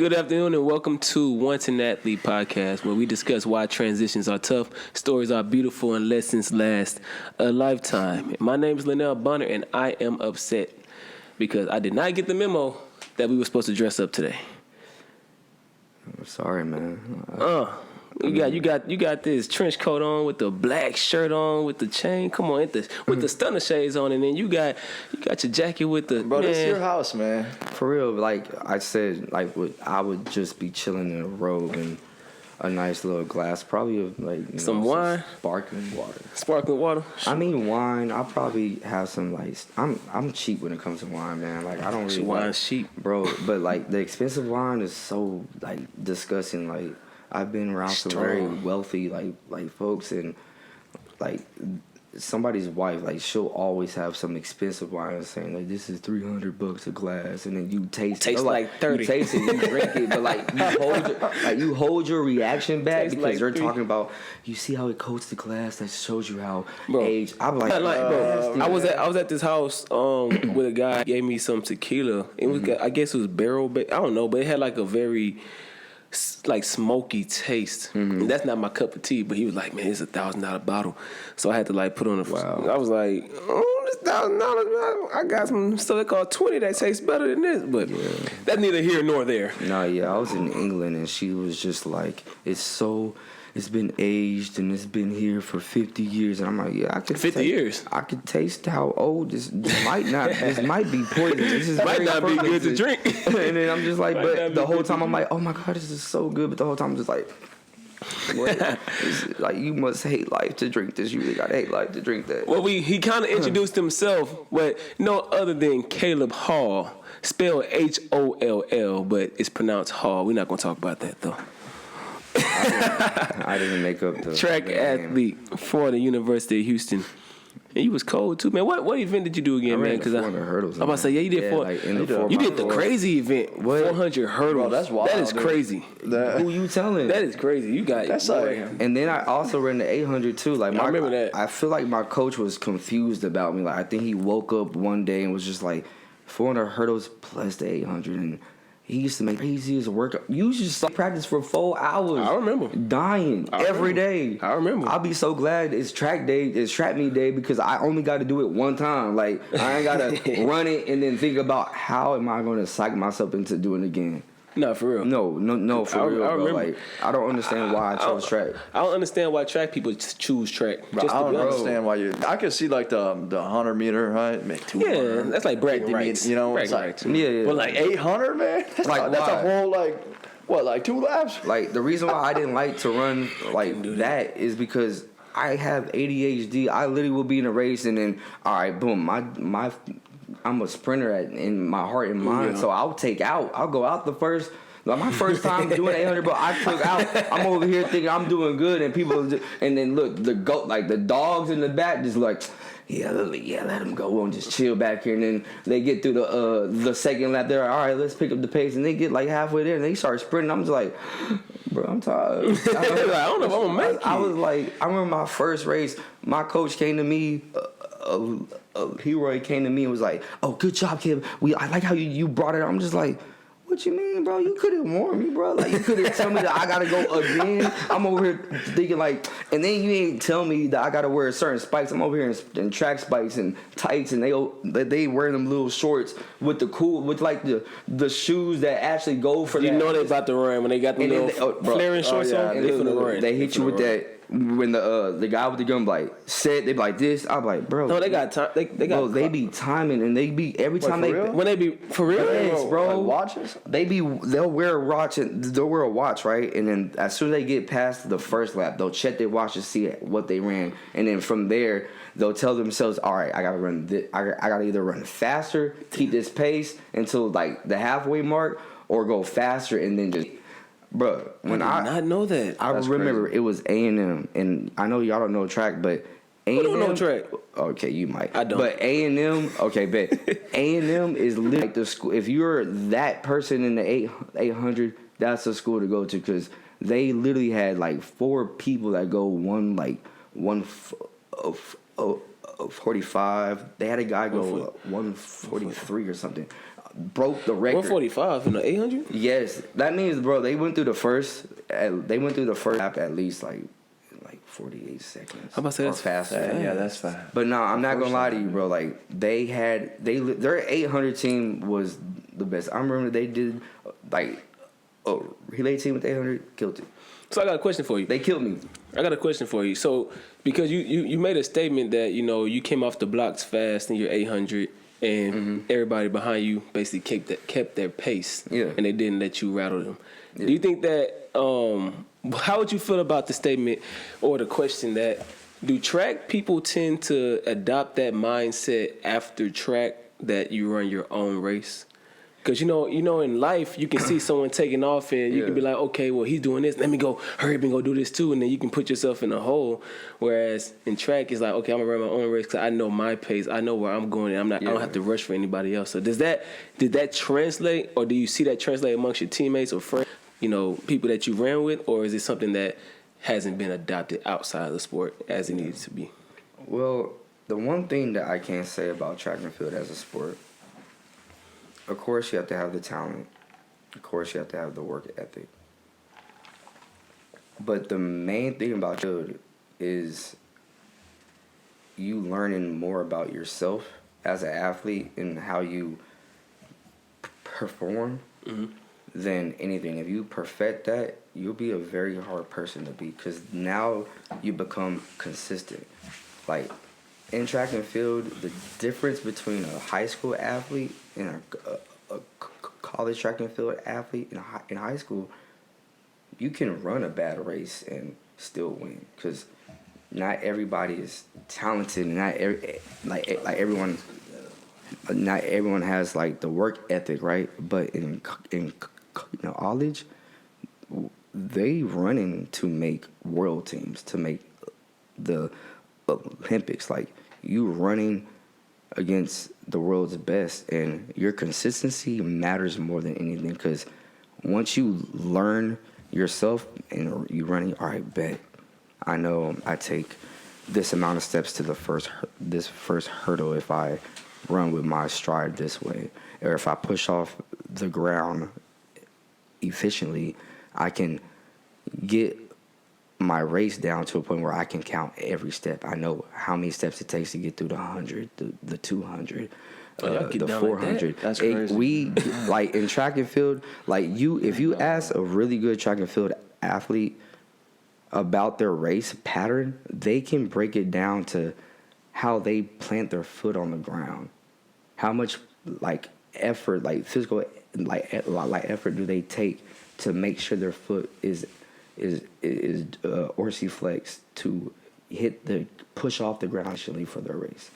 Good afternoon and welcome to Once an Athlete podcast, where we discuss why transitions are tough, stories are beautiful, and lessons last a lifetime. My name is Linnell Bonner, and I am upset because I did not get the memo that we were supposed to dress up today. I'm sorry, man. You got this trench coat on with the black shirt on with the chain. Come on, with the stunner shades on, and then you got your jacket with the. Bro, this is your house, man. For real, like I said, I would just be chilling in a robe and a nice little glass, probably of some wine, sparkling water. Sparkling water. I mean wine. I'll probably have some I'm cheap when it comes to wine, man. Like I don't really wine's cheap, bro. But like the expensive wine is so disgusting. Like I've been around some very wealthy like folks, and like somebody's wife, like she'll always have some expensive wine saying like this is $300 a glass, and then you taste it like 30. You taste it, you drink it, but like you hold your reaction back because like they're 3. talking about you see how it coats the glass, that shows you how bro, age. I'm like bro, I was at this house with a guy gave me some tequila. It was I guess it was barrel, but I don't know, but it had like a very like smoky taste. And that's not my cup of tea, but he was like, man, it's $1,000 bottle. So I had to like put on I was like, this $1,000, I got some stuff that called 20 that tastes better than this, but that's neither here nor there. No, yeah, I was in England and she was just like, it's been aged and it's been here for 50 years. And I'm like, yeah, I could 50 years. I could taste how old this might not. This might be poison. This is might not be good to drink. And then I'm just like, but the whole time I'm like, oh my god, this is so good. But the whole time I'm just like, what? Like you must hate life to drink this. You really gotta hate life to drink that. Well, he kind of introduced himself with no other than Caleb Holl, spelled Holl, but it's pronounced Hall. We're not gonna talk about that though. I didn't make up the track athlete for the University of Houston. And you was cold too, man. What event did you do again, man? Because 400 hurdles. I'm about to say, yeah, you did you did the crazy event, 400 hurdles. Bro, that's wild. That is crazy. Who you telling? That is crazy. You got that's and then I also ran the 800 too. Like I remember that. I feel like my coach was confused about me. Like I think he woke up one day and was just like 400 hurdles plus the 800 and. He used to make craziest workout. You used to practice for 4 hours. I remember. Dying every day. I remember. I'll be so glad it's track day, it's track meet day because I only got to do it one time. Like, I ain't got to run it and then think about how am I going to psych myself into doing it again. No, for real. No, for real, bro. Like, I don't understand why I chose track. I don't understand why track people choose track. Bro, I don't understand why I can see like the 100 meter, right? Make 200. Yeah, that's like bragging rights. You know, it's like, yeah. But like 800, man. That's a whole like 2 laps. Like the reason why I didn't like to run like that is because I have ADHD. I literally will be in a race and then all right, boom, my I'm a sprinter in my heart and mind, so I'll go out the first. Like my first time doing 800, bro, I took out. I'm over here thinking I'm doing good, and people, and then look, the dogs in the back just like, let them go. We'll just chill back here, and then they get through the second lap. They're like, all right, let's pick up the pace, and they get like halfway there, and they start sprinting. I'm just like, bro, I'm tired. I don't know if I'm gonna make it. I was like, I remember my first race. My coach came to me. Hero came to me and was like, "Oh, good job, kid. I like how you brought it." I'm just like, "What you mean, bro? You couldn't warn me, bro. Like you couldn't tell me that I gotta go again." I'm over here thinking like, and then you ain't tell me that I gotta wear certain spikes. I'm over here in track spikes and tights, and they wearing them little shorts with the shoes that actually go for. You know they about to run when they got the little flaring shorts on. And they hit you with that. When the guy with the gun they be like this, I'm like, bro. No, they got time. They got. They be timing and they be every time when they be for real. Yes, bro. Like watches. They'll wear a watch right, and then as soon as they get past the first lap, they'll check their watch to see what they ran, and then from there they'll tell themselves, all right, I gotta run. I gotta either run faster, keep this pace until like the halfway mark, or go faster and then just. Bro, when I did not know that. I remember it was A&M, and I know y'all don't know track, but A&M. I don't know track. Okay, you might. I don't. But A&M, okay, bet A&M is literally like the school. If you're that person in the 800, that's the school to go to because they literally had like 4 people that go 145. They had a guy go 143 or something. broke the record. 145 in the 800. Yes, that means, bro, they went through the first lap at least like 48 seconds. How about to say or that's faster? Yeah, that's fast. But no, I'm not gonna lie to you, bro. Like their 800 team was the best. I remember they did like a relay team with 800, killed it. So I got a question for you. They killed me. I got a question for you. So because you made a statement that you came off the blocks fast in your 800, and everybody behind you basically kept their pace, and they didn't let you rattle them. Yeah. Do you think that? How would you feel about the statement or the question that do track people tend to adopt that mindset after track that you run your own race? Because in life you can see someone taking off and you can be like, okay, well he's doing this, let me go hurry up and go do this too, and then you can put yourself in a hole. Whereas in track it's like, okay, I'm gonna run my own race because I know my pace, I know where I'm going, and I don't have to rush for anybody else. So did that translate, or do you see that translate amongst your teammates or friends? People that you ran with, or is it something that hasn't been adopted outside of the sport as it needs to be? Well, the one thing that I can say about track and field as a sport, of course you have to have the talent. Of course you have to have the work ethic. But the main thing about field is you learning more about yourself as an athlete and how you perform. Than anything. If you perfect that, you'll be a very hard person to beat because now you become consistent. Like in track and field, the difference between a high school athlete and a college track and field athlete in high school, you can run a bad race and still win because not everybody is talented. Not everyone. Not everyone has like the work ethic, right? But in college, they running to make world teams, to make the Olympics. Like you running against the world's best, and your consistency matters more than anything. Because once you learn yourself and you running, all right, bet I know I take this amount of steps to this first hurdle if I run with my stride this way, or if I push off the ground efficiently, I can get my race down to a point where I can count every step. I know how many steps it takes to get through the 100, the 200, the 400. Like that's crazy. We like in track and field, like if you ask a really good track and field athlete about their race pattern, they can break it down to how they plant their foot on the ground, how much like effort, like physical, like effort do they take to make sure their foot is dorsiflex to hit the push off the ground initially for their race.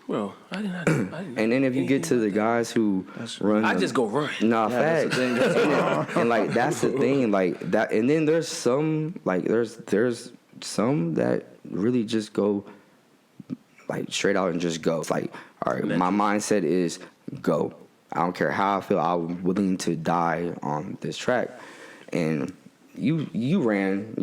Well, I did not. And then if you get to the guys who run, I just go run. Nah, facts. And like that's the thing, like that. And then there's some like there's some that really just go like straight out and just go. It's like, all right, my mindset is go. I don't care how I feel. I'm willing to die on this track. And you ran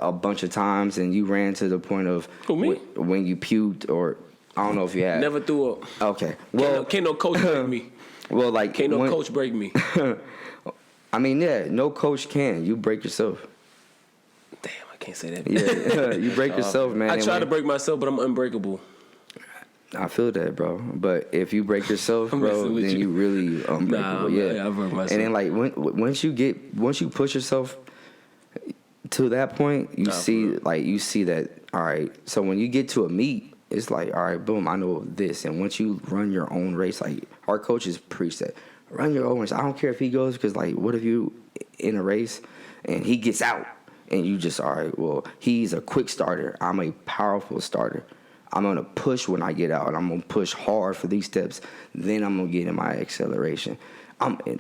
a bunch of times, and you ran to the point of when you puked, or I don't know if you had. Never threw up. Okay. Well, can't no coach break me. Well, like can't no coach break me. I mean, yeah, no coach can. You break yourself. Damn, I can't say that. Yeah, you break yourself, man. I try to break myself, but I'm unbreakable. I feel that, bro. But if you break yourself, bro, then you really unbreakable. I break myself. And then like once you push yourself to that point, you see that, all right. So when you get to a meet, it's like, all right, boom, I know this. And once you run your own race, like our coaches preach that, run your own race. I don't care if he goes, because like, what if you in a race and he gets out and you just, all right, well, he's a quick starter. I'm a powerful starter. I'm going to push when I get out, and I'm going to push hard for these steps. Then I'm going to get in my acceleration.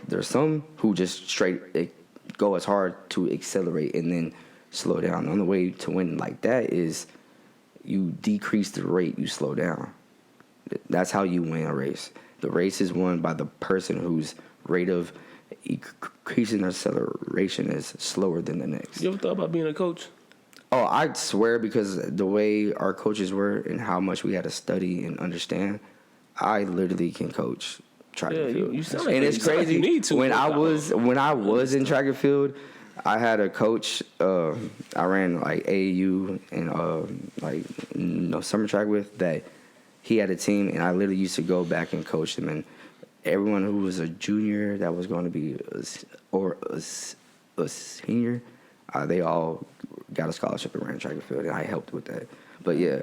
There's some who just straight go as hard to accelerate and then slow down. The only way to win like that is you decrease the rate, you slow down. That's how you win a race. The race is won by the person whose rate of increasing acceleration is slower than the next. You ever thought about being a coach? Oh, I swear, because the way our coaches were and how much we had to study and understand, I literally can coach track Yeah, and field. you sound like and you it's sound like crazy. you need to, when but I was in track and field, I had a coach. I ran like AAU and summer track with that. He had a team, and I literally used to go back and coach them. And everyone who was a junior that was going to be a senior, they all got a scholarship and ran track and field, and I helped with that. But yeah,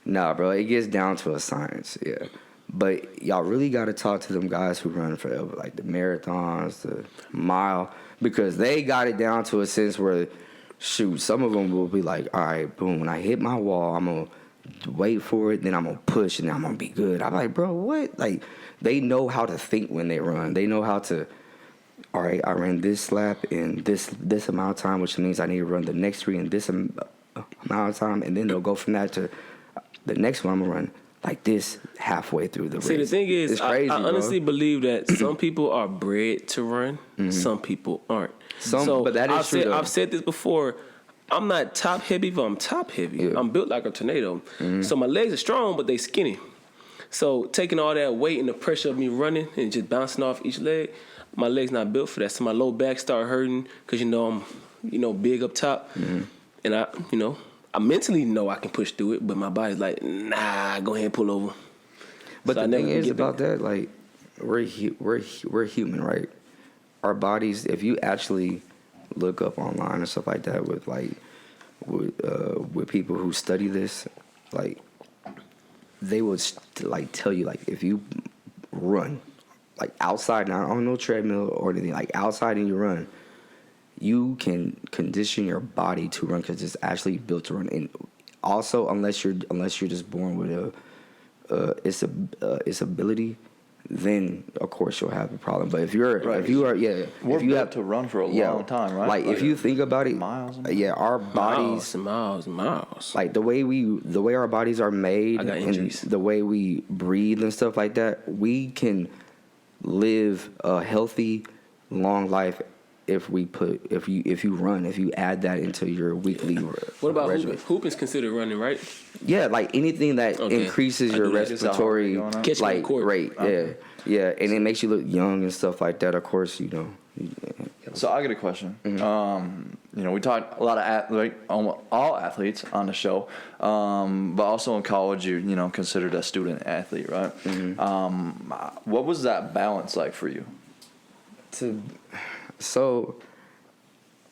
nah, bro, it gets down to a science, yeah. But y'all really got to talk to them guys who run forever, like the marathons, the mile, because they got it down to a sense where, shoot, some of them will be like, all right, boom, when I hit my wall, I'm going to wait for it, then I'm going to push, and then I'm going to be good. I'm like, bro, what? Like, they know how to think when they run. They know how to, all right, I ran this lap in this amount of time, which means I need to run the next 3 in this amount of time, and then they'll go from that to the next one I'm going to run like this halfway through the race. See, the thing is, it's crazy, I honestly bro. believe that some people are bred to run, some people aren't. But that is true, though. I've said this before. I'm not top heavy, but I'm top heavy. Yeah. I'm built like a tornado. So my legs are strong, but they skinny. So taking all that weight and the pressure of me running and just bouncing off each leg, my legs not built for that. So my low back start hurting because I'm big up top, and I mentally know I can push through it, but my body's like, nah, go ahead and pull over. But So the thing is about back. that, like, we're human, right? Our bodies, if you actually look up online and stuff like that with people who study this, like, they would tell you, like, if you run like outside, not on no treadmill or anything, like outside and you run, you can condition your body to run because it's actually built to run. And also, unless you're just born with its ability, then of course you'll have a problem. But if you are we're built to run for a long time, right? Like if you think about it, miles and our bodies, miles. like the way our bodies are made, I got and injuries. the way we breathe and stuff like that, we can live a healthy, long life if you run, if you add that into your weekly. What about regimen. hooping? Hooping's considered running, right? Yeah, like anything that increases your respiratory Catch me in like court. rate. Okay. Yeah, and it makes you look young and stuff like that. Of course, So I got a question. We talked a lot of all athletes on the show, but also in college, you considered a student athlete, right? What was that balance like for you? So,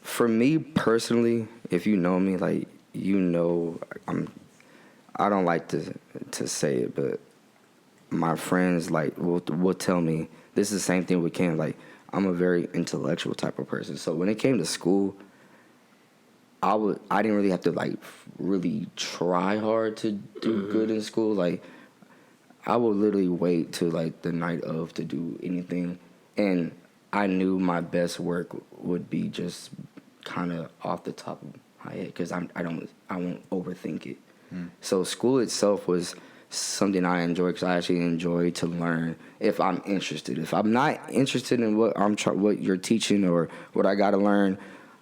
for me personally, if you know me, like I don't like to say it, but my friends will tell me this is the same thing with Cam. Like, I'm a very intellectual type of person. So when it came to school, I didn't really have to really try hard to do good in school. Like, I would literally wait till the night of to do anything, and I knew my best work would be just kind of off the top of my head because I won't overthink it. So school itself was something I enjoy because I actually enjoy to learn if I'm interested. If I'm not interested in what you're teaching or what I got to learn,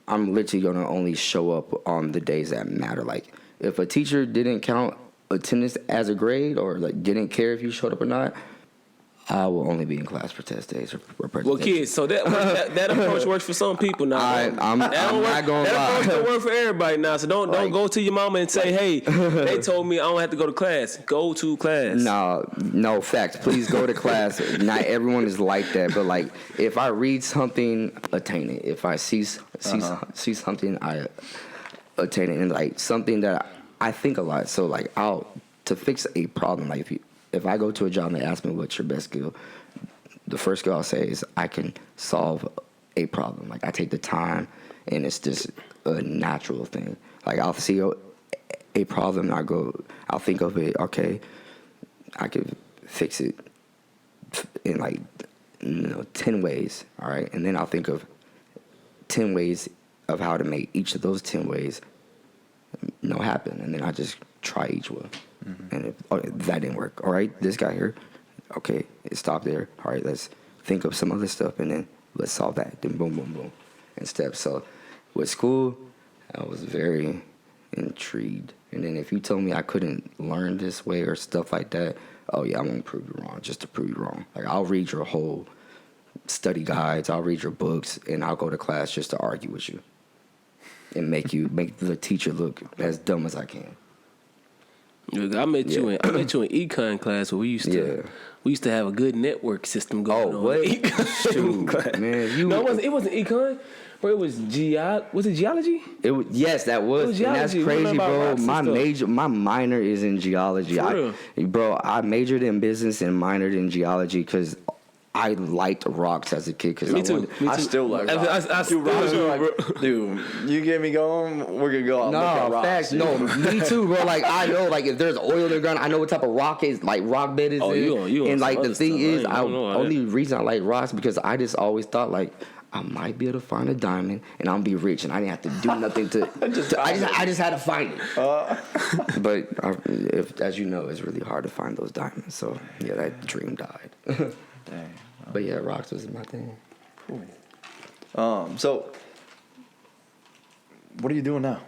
I'm literally going to only show up on the days that matter. Like, if a teacher didn't count attendance as a grade or didn't care if you showed up or not, I will only be in class for test days or presentation. Well, kids, so that approach works for some people now. I'm not gonna lie. That approach don't work for everybody now. So don't go to your mama and say, hey, they told me I don't have to go to class. Go to class. No, facts. Please go to class. Not everyone is like that, but if I read something, attain it. If I see something, I attain it, and something that I think a lot. So to fix a problem, if I go to a job and they ask me what's your best skill, the first skill I'll say is I can solve a problem. I take the time, and it's just a natural thing. I'll see a problem, and I'll think of it, okay, I could fix it in 10 ways, all right? And then I'll think of 10 ways of how to make each of those 10 ways happen, and then I just try each one. And if that didn't work, all right, this guy here, okay, it stopped there. All right, let's think of some other stuff, and then let's solve that. Then boom, boom, boom, and steps. So with school, I was very intrigued And then if you told me I couldn't learn this way or stuff like that, oh yeah, I'm gonna prove you wrong just to prove you wrong. Like I'll read your whole study guides, I'll read your books, and I'll go to class just to argue with you and make the teacher look as dumb as I can. Look, I met you in econ class where we used to have a good network system going on. Oh, what? Shoot, man, no, it wasn't econ. Bro, it was was it geology? Yes, that was. It was and that's crazy, bro. My minor is in geology. I majored in business and minored in geology because I liked rocks as a kid. Cause Me too. I still like rocks. Dude, you get me going, we're gonna go out and look at rocks. Facts. No, me too, bro. Like I know, like if there's oil in the ground, I know what type of rock is, like rock bed is. And like the thing is, only reason I like rocks because I just always thought like I might be able to find a diamond and I'm be rich and I didn't have to do nothing to. I just had to find it. But if, as you know, it's really hard to find those diamonds. So yeah, that dream died. Dang. But yeah, rocks was my thing. Cool. So what are you doing now?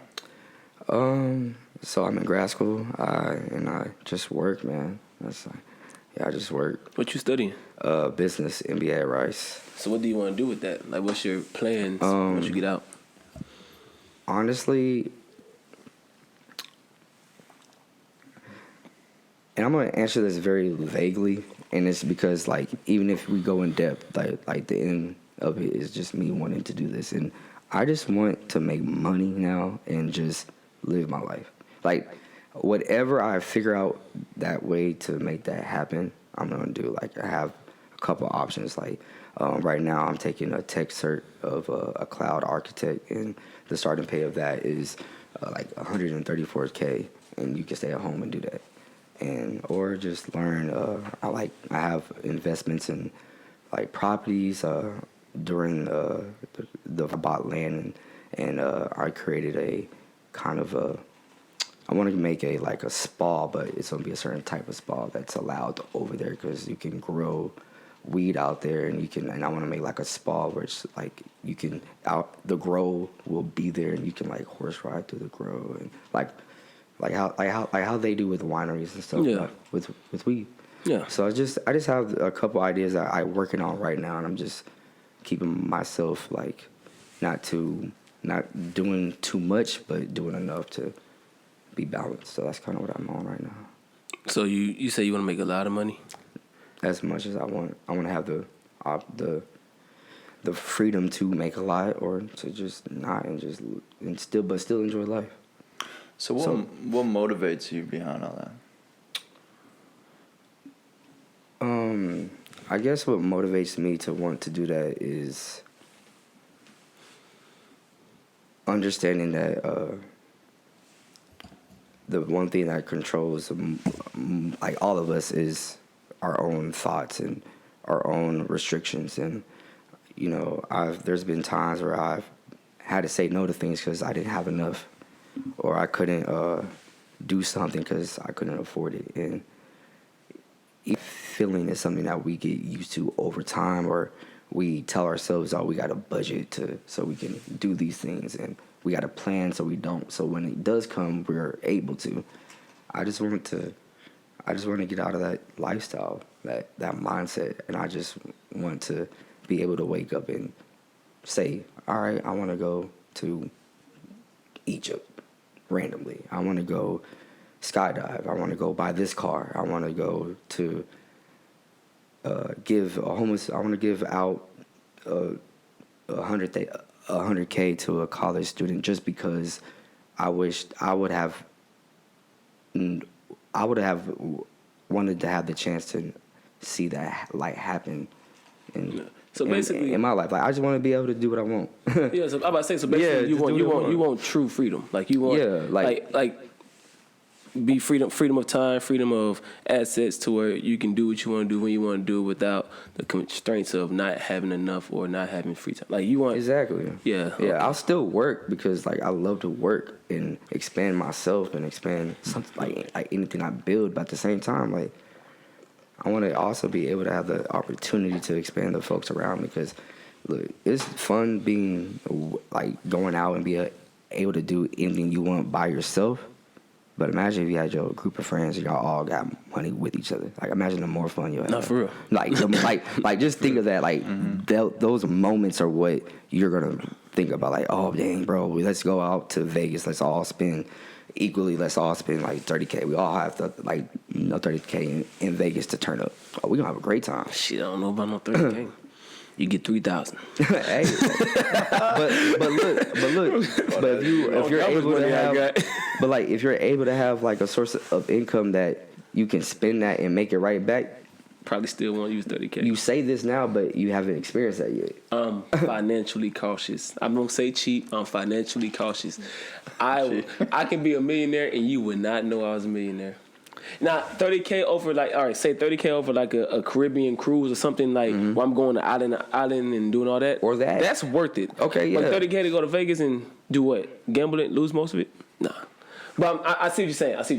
So I'm in grad school, and I just work, man. I just work. What you studying? Business, MBA at Rice. So what do you want to do with that? Like, what's your plans once you get out? Honestly, and I'm gonna answer this very vaguely, and it's because like even if we go in depth, like the end of it is just me wanting to do this, and I just want to make money now and just live my life. Like whatever I figure out that way to make that happen, I'm gonna do. Like I have a couple options. Like right now, I'm taking a tech cert of a cloud architect, and the starting pay of that is like $134K, and you can stay at home and do that. And or just learn. I have investments in like properties. During the I bought land and I created a kind of I want to make a spa, but it's gonna be a certain type of spa that's allowed over there because you can grow weed out there and I want to make like a spa where it's like you can the grow will be there and you can like horse ride through the grow and like how they do with wineries and stuff. Yeah. With weed. Yeah. So I just have a couple ideas that I'm working on right now, and I'm just keeping myself like not doing too much, but doing enough to be balanced. So that's kind of what I'm on right now. So you say you want to make a lot of money? As much as I want. I want to have the freedom to make a lot, or to just not and still enjoy life. So what motivates you behind all that? I guess what motivates me to want to do that is understanding that the one thing that controls like all of us is our own thoughts and our own restrictions. And you know, there's been times where I've had to say no to things because I didn't have enough, or I couldn't do something because I couldn't afford it. And feeling is something that we get used to over time, or we tell ourselves, oh, we got a budget so we can do these things, and we got a plan so we don't. So when it does come, we're able to. I just want to get out of that lifestyle, that mindset, and I just want to be able to wake up and say, all right, I want to go to Egypt randomly. I want to go skydive. I want to go buy this car. I want to go to give out $100K to a college student just because I wished I would have wanted to have the chance to see that like happen in my life. Like I just want to be able to do what I want. Yeah, so I'm about to say, so basically you want true freedom. Like you want like be freedom of time, freedom of assets to where you can do what you want to do when you want to do it without the constraints of not having enough or not having free time. Like you want exactly. Yeah. Yeah, I'll still work because like I love to work and expand myself and expand something like anything I build, but at the same time like I want to also be able to have the opportunity to expand the folks around me because look, it's fun being like going out and be able to do anything you want by yourself. But imagine if you had your group of friends and y'all all got money with each other. Like, imagine the more fun you'll have. Not for real. Like just think of that. Like, those moments are what you're going to think about. Like, oh, dang, bro, let's go out to Vegas. Let's all spend equally. Let's all spend, like, $30K. We all have to, like, $30K in Vegas to turn up. Oh, we're going to have a great time. Shit, I don't know about no 30K. You get 3,000. Hey, but if you're able to have, but like if you're able to have like a source of income that you can spend that and make it right back, probably still won't use 30K. You say this now, but you haven't experienced that yet. I'm financially cautious. I'm gonna say cheap. I'm financially cautious. I can be a millionaire and you would not know I was a millionaire. Now, 30K over, like, all right, say 30K over like a Caribbean cruise or something, like where I'm going to island and doing all that. Or that. That's worth it. Okay, yeah. But 30K to go to Vegas and do what? Gamble it, lose most of it? Nah. But I see what you're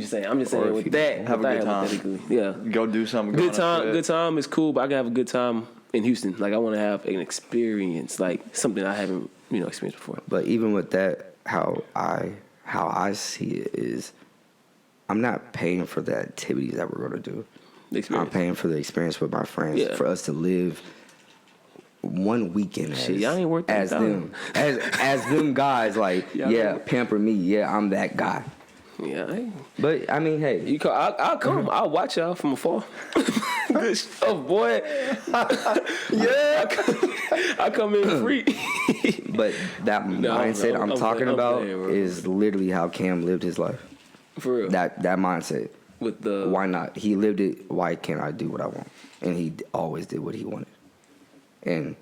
saying. I'm just saying with that, have a good time. Yeah. Go do something. Good time is cool, but I can have a good time in Houston. Like, I want to have an experience, like something I haven't, experienced before. But even with that, how I see it is, I'm not paying for the activities that we're going to do. I'm paying for the experience with my friends, for us to live one weekend as them, as them guys. Like, pamper me. Yeah, I'm that guy. Yeah. But I mean, hey, I'll come. I'll watch y'all from afar. Good stuff, boy. Yeah, I come in free. But that mindset I'm talking about is literally how Cam lived his life. For real. That mindset. With the why not? He lived it. Why can't I do what I want? And he always did what he wanted. And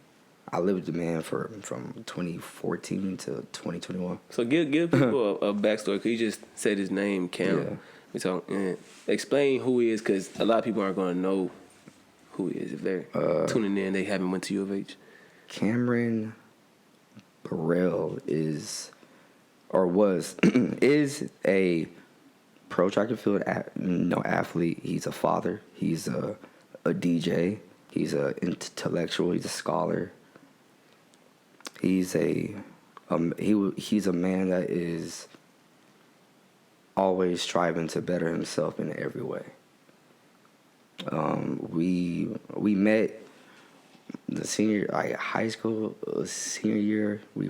I lived with the man from 2014 to 2021. So give people a backstory. Cause you just said his name, Cam. Yeah. Explain who he is, because a lot of people aren't going to know who he is if they're tuning in. They haven't went to U of H. Cameron Burrell is a pro track and field athlete. He's a father. He's a DJ. He's an intellectual. He's a scholar. He's a man that is always striving to better himself in every way. We met the high school senior year. We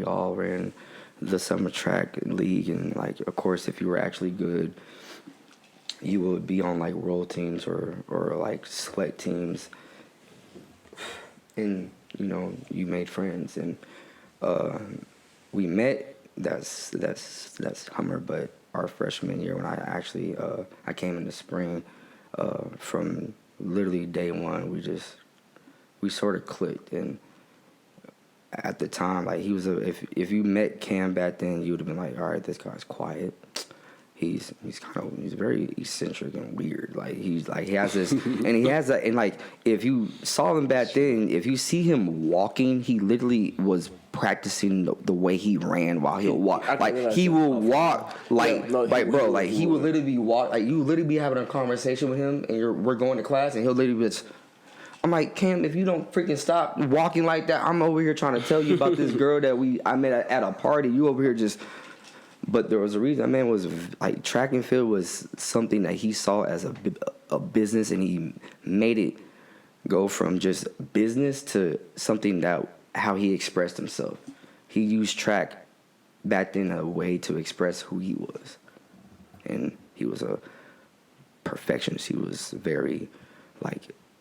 all ran the summer track league, and like, of course, if you were actually good, you would be on like world teams or like select teams, and you made friends. And we met. That's Hummer. But our freshman year, when I came in the spring, from literally day one, we sort of clicked. And at the time, like, he was if you met Cam back then, you would have been like, all right, this guy's quiet. He's very eccentric and weird. Like, he has this, and he has that. And like, if you saw him back then, if you see him walking, he literally was practicing the way he ran while he'll walk. Like, he will walk like he would literally be like, you literally be having a conversation with him, and we're going to class, and he'll literally be. I'm like, Cam, if you don't freaking stop walking like that, I'm over here trying to tell you about this girl that I met at a party. You over here just. But there was a reason. That man was like, track and field was something that he saw as a business, and he made it go from just business to something that how he expressed himself. He used track back then a way to express who he was, and he was a perfectionist. He was very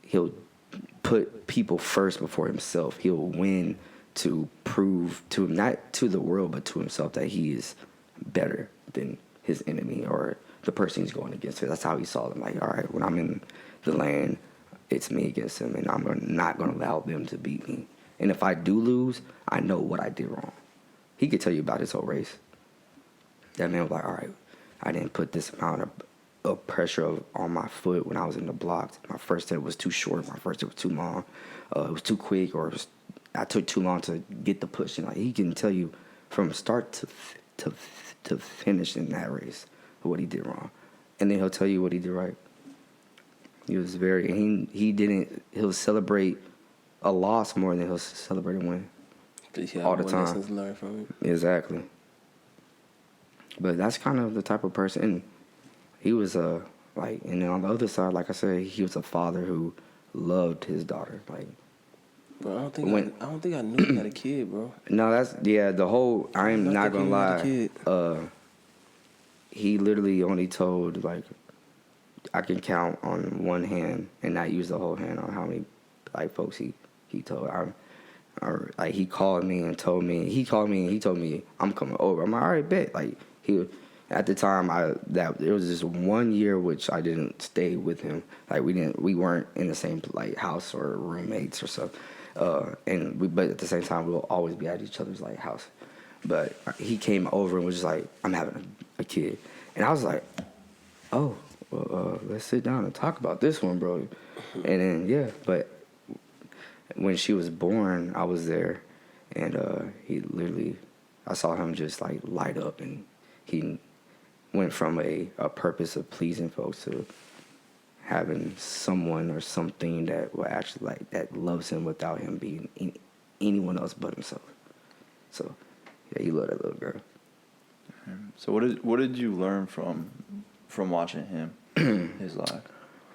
he'll put people first before himself. He'll win to prove to not to the world but to himself that he is better than his enemy or the person he's going against. That's how he saw them. Like, all right, when I'm in the lane, it's me against him, and I'm not going to allow them to beat me. And if I do lose, I know what I did wrong. He could tell you about his whole race. That man was like, all right, I didn't put this amount of pressure on my foot when I was in the blocks. My first step was too short. My first step was too long. It was too quick, or I took too long to get the push. And like, he can tell you from start to finish in that race what he did wrong, and then he'll tell you what he did right. He was he'll celebrate a loss more than he'll celebrate a win all the time. Lessons learned from it. Exactly. But that's kind of the type of person. And he was like, and then on the other side, like I said, he was a father who loved his daughter. Like, bro, I don't think I knew he had a kid, bro. No, that's the whole. I'm not gonna lie. He literally only told, like, I can count on one hand and not use the whole hand on how many like folks he told. Like he called me and told me. He called me and he told me I'm coming over. I'm like, all right, bet. Like at the time it was just 1 year which I didn't stay with him. Like we weren't in the same like house or roommates or stuff. But at the same time we'll always be at each other's like house. But he came over and was just like, I'm having a kid, and I was like, oh, well, let's sit down and talk about this one, bro. And then but when she was born, I was there, and I saw him just like light up, and he went from a purpose of pleasing folks to having someone or something that will actually like that loves him without him being anyone else but himself. So yeah, he loved that little girl. So what did you learn from watching him, his life?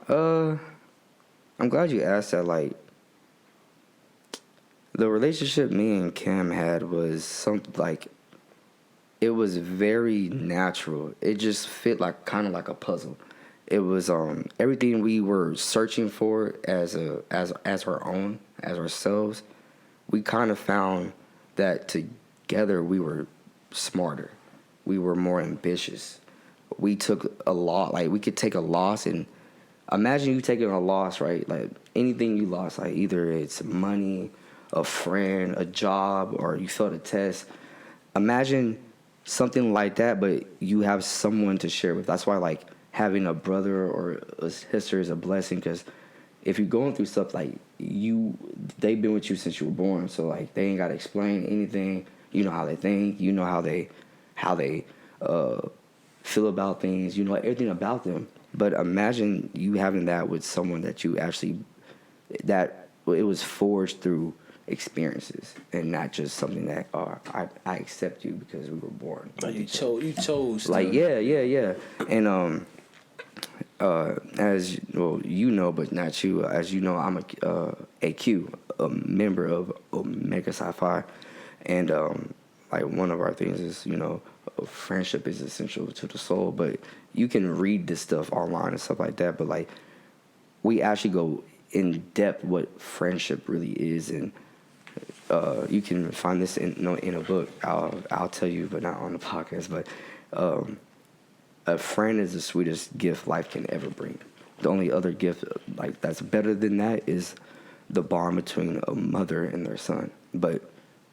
I'm glad you asked that. Like, the relationship me and Cam had was something like, it was very natural. It just fit like kind of like a puzzle. It was everything we were searching for as our own, as ourselves. We kind of found that together we were smarter. We were more ambitious. We took a lot. Like, we could take a loss, and imagine you taking a loss, right? Like, anything you lost, like either it's money, a friend, a job, or you failed a test. Imagine something like that, but you have someone to share with. That's why, like, having a brother or a sister is a blessing, because if you're going through stuff, like, they've been with you since you were born, so, like, they ain't got to explain anything. You know how they think. You know how they feel about things. You know everything about them. But imagine you having that with someone that you actually, that it was forged through experiences and not just something that I accept you because we were born. Like you chose. Like yeah. And as well, you know, but not you. As you know, I'm a AQ, a member of Omega Psi Phi, and like one of our things is, you know, friendship is essential to the soul. But you can read this stuff online and stuff like that. But like, we actually go in depth what friendship really is, and you can find this in a book. I'll tell you, but not on the podcast. But a friend is the sweetest gift life can ever bring. The only other gift like that's better than that is the bond between a mother and their son. But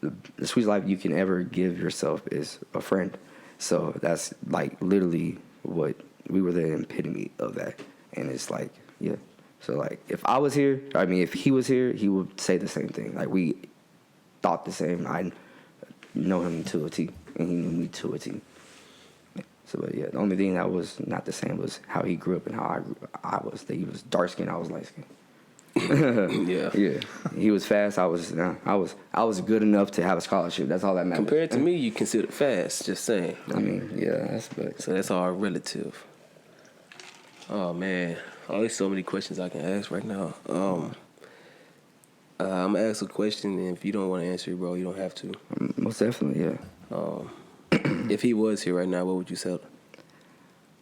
the sweetest life you can ever give yourself is a friend. So that's like literally what we were the epitome of that. And it's like, yeah. So like, if I was here, I mean, if he was here, he would say the same thing. Like, we thought the same. I know him to a T, and he knew me to a T. So, but yeah, the only thing that was not the same was how he grew up and how I was. That he was dark skinned, I was light skinned. Yeah. He was fast. I was good enough to have a scholarship. That's all that matters. Compared to me, you consider fast. Just saying. I mean, yeah, so that's all relative. Oh man, there's so many questions I can ask right now. I'm gonna ask a question, and if you don't want to answer it, bro, you don't have to. Most definitely, yeah. If he was here right now, what would you tell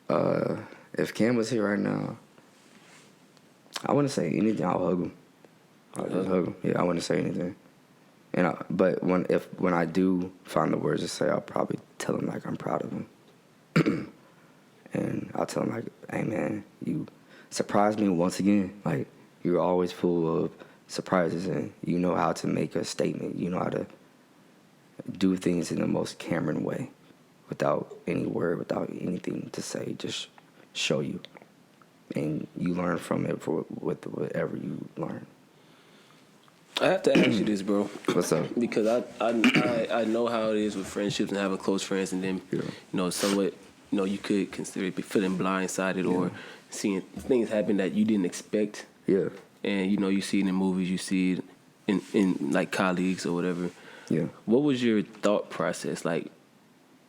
him? If Cam was here right now, I wouldn't say anything. I'll hug him. I'll just hug him. Yeah, I wouldn't say anything. But when I do find the words to say, I'll probably tell him like I'm proud of him. And I'll tell him like, hey man, you surprised me once again. Like, you're always full of surprises, and you know how to make a statement. You know how to do things in the most Cameron way, without any word, without anything to say. Just show you. And you learn from it with whatever you learn. I have to ask you this, bro. What's up? Because I know how it is with friendships and having close friends, and then somewhat, you could consider it feeling blindsided or seeing things happen that you didn't expect. Yeah. And you see it in movies, you see it in like colleagues or whatever. Yeah. What was your thought process like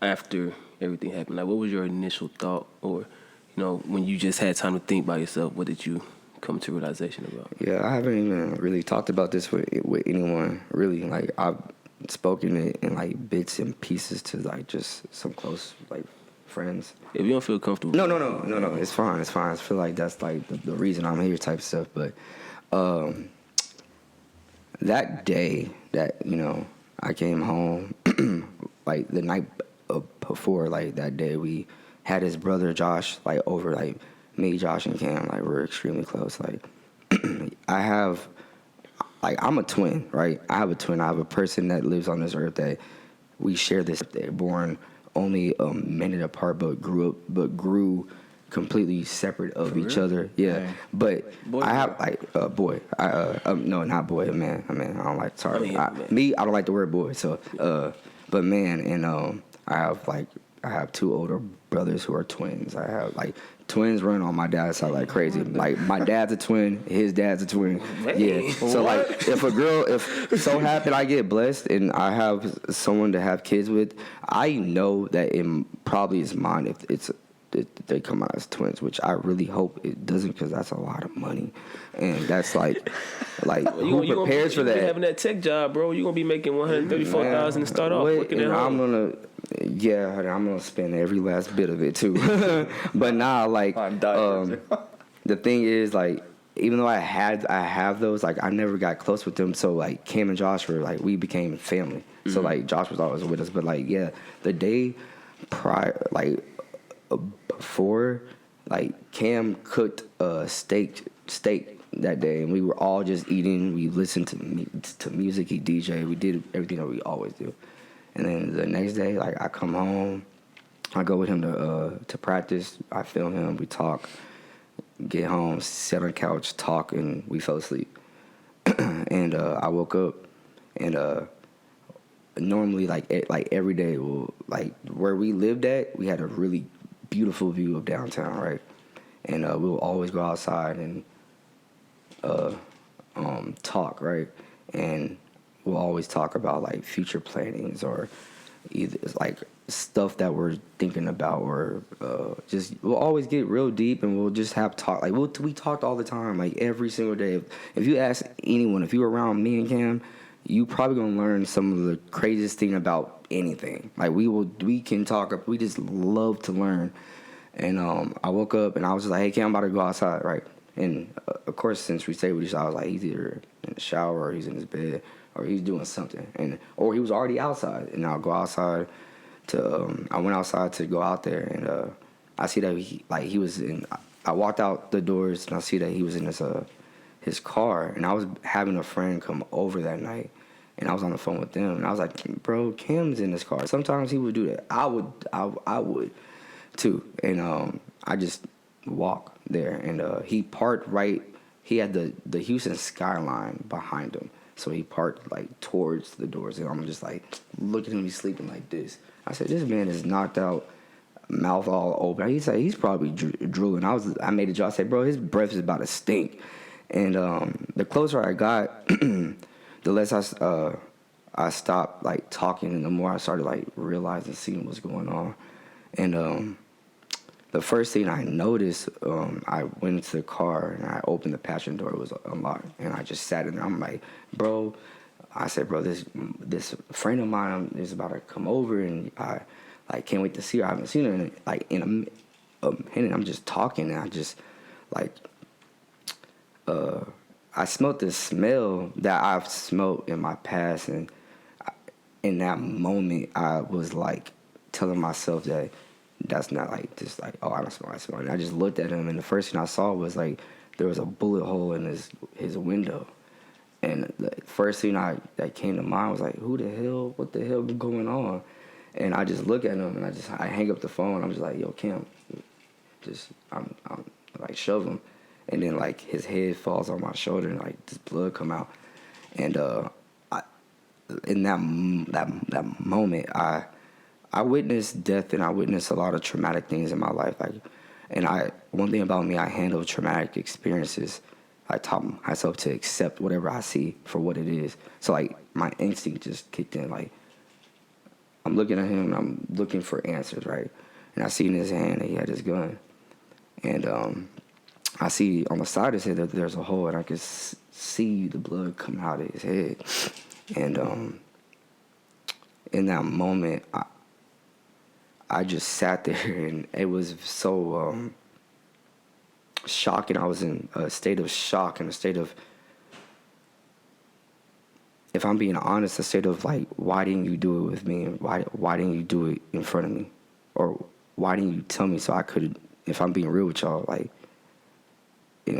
after everything happened? Like, what was your initial thought, or, you know, when you just had time to think by yourself, what did you come to realization about? Yeah, I haven't even really talked about this with anyone, really. Like, I've spoken it in, like, bits and pieces to, like, just some close, like, friends. If you don't feel comfortable. No. It's fine. I feel like that's, like, the reason I'm here type stuff. But that day that, you know, I came home, like, the night before, like, that day, we had his brother Josh, like, over, like, me, Josh, and Cam, like, we're extremely close. Like, I'm a twin, right? I have a twin. I have a person that lives on this earth that we share this. They're born only a minute apart, but grew completely separate of each other. Yeah, Dang. but Boy, I have like boy. No, not boy. A man. I don't like. Sorry, I I don't like the word boy. So, but man, and I have two older brothers who are twins. I have like twins run on my dad's side like crazy. Like my dad's a twin, his dad's a twin. Man, yeah. So what? like if so happen I get blessed and I have someone to have kids with, I know that it probably is mine if they come out as twins, which I really hope it doesn't, because that's a lot of money, and that's like who prepares for that? You having that tech job, bro. You gonna be making $134,000 to start off working at home. I'm gonna spend every last bit of it too. But nah, like the thing is, like, even though I have those, like, I never got close with them. So like Cam and Josh were like, we became family. Mm-hmm. So like Josh was always with us, but like the day prior, like before, like Cam cooked a steak that day, and we were all just eating. We listened to music. He DJ. We did everything that we always do. And then the next day, like, I come home, I go with him to practice. I film him. We talk. Get home, sit on the couch, talk, and we fell asleep. And I woke up, and normally, like every day, like where we lived at, we had a really beautiful view of downtown, right? And we'll always go outside and talk, right? And we'll always talk about like future plannings, or either like stuff that we're thinking about, or just we'll always get real deep, and we'll just have talk. Like we talked all the time, like every single day. If you ask anyone, if you're around me and Cam, you probably gonna learn some of the craziest thing about anything. Like we can talk. We just love to learn. And I woke up and I was just like, hey Cam, I'm about to go outside, right? And of course, since we stayed with each other, I was like, he's either in the shower or he's in his bed or he's doing something, or he was already outside. And I'll go outside I went outside to go out there, and I see that he was in. I walked out the doors and I see that he was in his car, and I was having a friend come over that night, and I was on the phone with them, and I was like, bro, Cam's in this car. Sometimes he would do that. I would too, and I just walk there, and he parked right. He had the Houston skyline behind him, so he parked like towards the doors, and I'm just like looking at him, he's sleeping like this. I said, this man is knocked out, mouth all open. He said he's probably drooling. I made a joke. I said, bro, his breath is about to stink. And the closer I got, the less I stopped like talking, and the more I started like realizing, seeing what's going on. And the first thing I noticed, I went into the car and I opened the passenger door. It was unlocked, and I just sat in there. I'm like, bro. I said, bro, this friend of mine is about to come over, and I like can't wait to see her. I haven't seen her in a minute. I'm just talking, and I just like I smelled this smell that I've smelled in my past, and in that moment I was like telling myself that that's not like just like, oh, I don't smell. And I just looked at him, and the first thing I saw was like there was a bullet hole in his window. And the first thing that came to mind was like, what the hell is going on? And I just look at him, and I hang up the phone. I'm just like, yo, Cam, I'm like shove him. And then like his head falls on my shoulder, and like this blood come out. And in that moment, I witnessed death, and I witnessed a lot of traumatic things in my life. Like, and one thing about me, I handle traumatic experiences. I taught myself to accept whatever I see for what it is. So like my instinct just kicked in. Like I'm looking at him, and I'm looking for answers, right? And I see in his hand that he had his gun. And I see on the side of his head that there's a hole, and I could see the blood coming out of his head. And in that moment, I just sat there, and it was so shocking. I was in a state of shock, and a state of, if I'm being honest, a state of like, why didn't you do it with me? And why didn't you do it in front of me? Or why didn't you tell me so I could, if I'm being real with y'all, like, and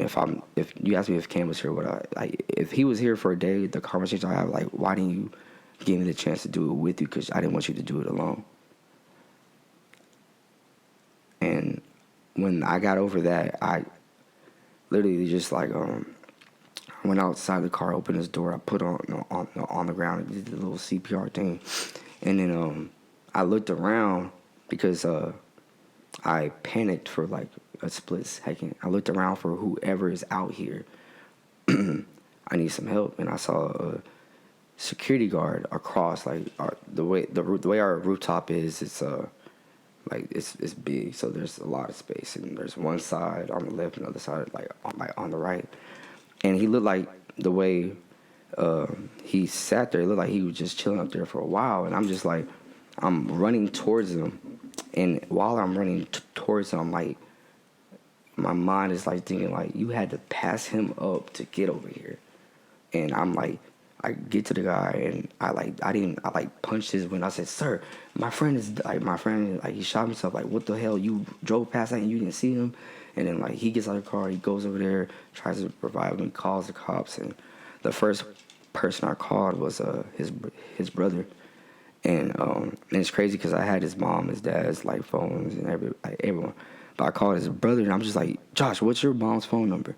if you ask me if Cam was here, if he was here for a day, the conversation I have, like, why didn't you give me the chance to do it with you? Because I didn't want you to do it alone. And when I got over that, I literally just like, I went outside the car, opened his door, I put on the ground, and did the little CPR thing. And then I looked around because I panicked for like a split second. I looked around for whoever is out here. I need some help. And I saw a security guard across, like, the way our rooftop is, it's like it's big, so there's a lot of space, and there's one side on the left and the other side like on the right. And he looked like, the way he sat there, it looked like he was just chilling up there for a while. And I'm just like, I'm running towards him, and while I'm running towards him, I'm like, my mind is like thinking like, you had to pass him up to get over here. And I'm like, I get to the guy, and I punched his window. I said, "Sir, my friend, he shot himself. Like, what the hell? You drove past that and you didn't see him?" And then like, he gets out of the car, he goes over there, tries to revive him, calls the cops. And the first person I called was his brother. And it's crazy because I had his mom, his dad's like phones and everyone. But I called his brother, and I'm just like, "Josh, what's your mom's phone number?"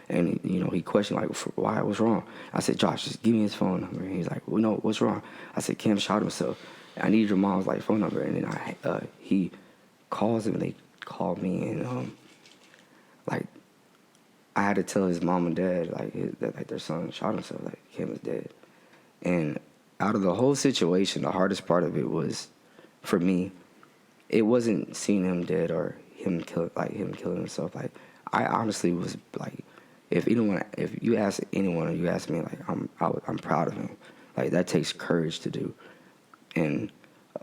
And, he questioned, like, why, what's wrong? I said, "Josh, just give me his phone number." And he's like, "Well, no, what's wrong?" I said, "Cam shot himself. I need your mom's, like, phone number." And then he calls him, and they called me, and, like, I had to tell his mom and dad, like, that their son shot himself, like, Cam is dead. And out of the whole situation, the hardest part of it was, for me, it wasn't seeing him dead or him killing himself. Like, I honestly was, like, if you ask anyone or you ask me, like, I'm proud of him. Like, that takes courage to do. And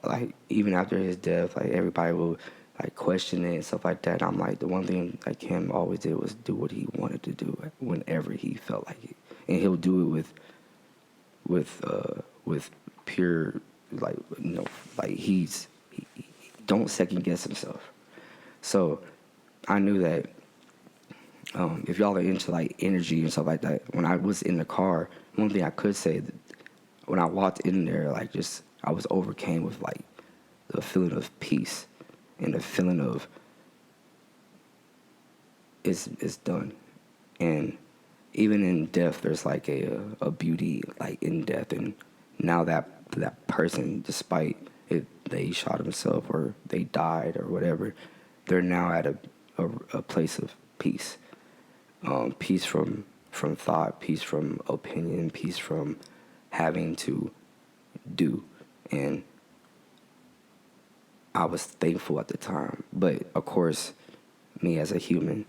like, even after his death, like, everybody will like question it and stuff like that. I'm like, the one thing like Cam always did was do what he wanted to do whenever he felt like it, and he'll do it with pure, like, like he don't second guess himself. So I knew that. If y'all are into like energy and stuff like that, when I was in the car, one thing I could say, that when I walked in there, like, just I was overcame with like the feeling of peace and the feeling of it's done. And even in death, there's like a beauty like in death. And now that person, despite if they shot himself or they died or whatever, they're now at a place of peace. Peace from thought, peace from opinion, peace from having to do. And I was thankful at the time. But of course, me as a human,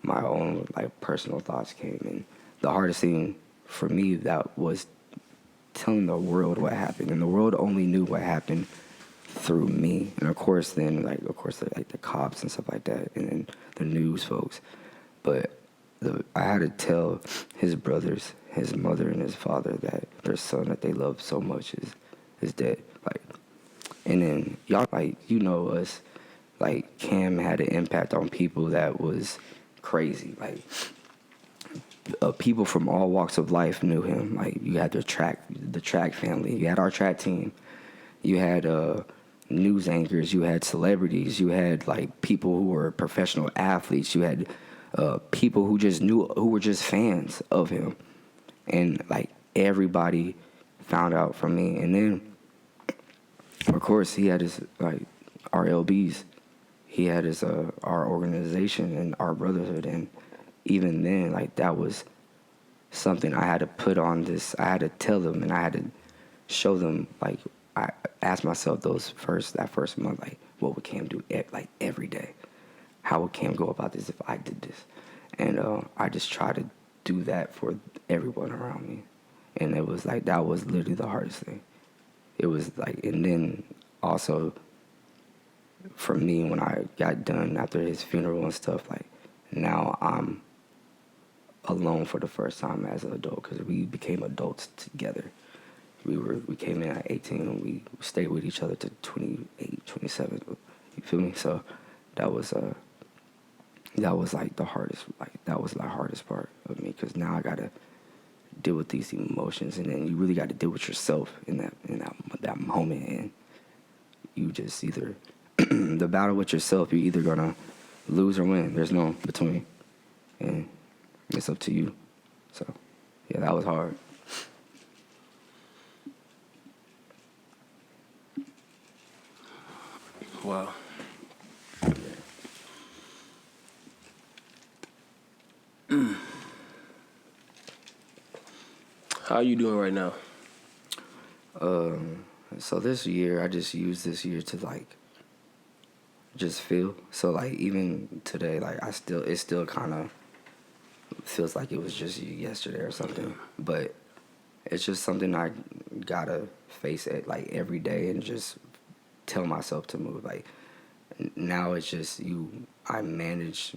my own like personal thoughts came. And the hardest thing for me, that was telling the world what happened. And the world only knew what happened through me. And of course then, like, the cops and stuff like that, and then the news folks. But I had to tell his brothers, his mother and his father, that their son that they love so much is dead. Like, and then y'all, like, us, like, Cam had an impact on people that was crazy. Like, people from all walks of life knew him. Like, you had the track family, you had our track team, you had news anchors, you had celebrities, you had like people who were professional athletes, you had people who were just fans of him. And like, everybody found out from me. And then of course he had his like our LBs, he had his our organization and our brotherhood. And even then, like, that was something I had to put on this. I had to tell them, and I had to show them like I asked myself that first month, like, what would Cam do like every day? How would Cam go about this if I did this? And I just try to do that for everyone around me. And it was like, that was literally the hardest thing. It was like, and then also for me, when I got done after his funeral and stuff, like, now I'm alone for the first time as an adult because we became adults together. We came in at 18 and we stayed with each other to 28, 27. You feel me? So that was like the hardest. Like that was the hardest part of me because now I gotta deal with these emotions, and then you really got to deal with yourself in that moment, and you just either the battle with yourself. You're either gonna lose or win. There's no between, and it's up to you. So yeah, that was hard. Wow. How are you doing right now? So this year, I just used this year to like just feel. So like even today, like it still kind of feels like it was just yesterday or something. But it's just something I gotta face it like every day and just tell myself to move. Like now it's just I manage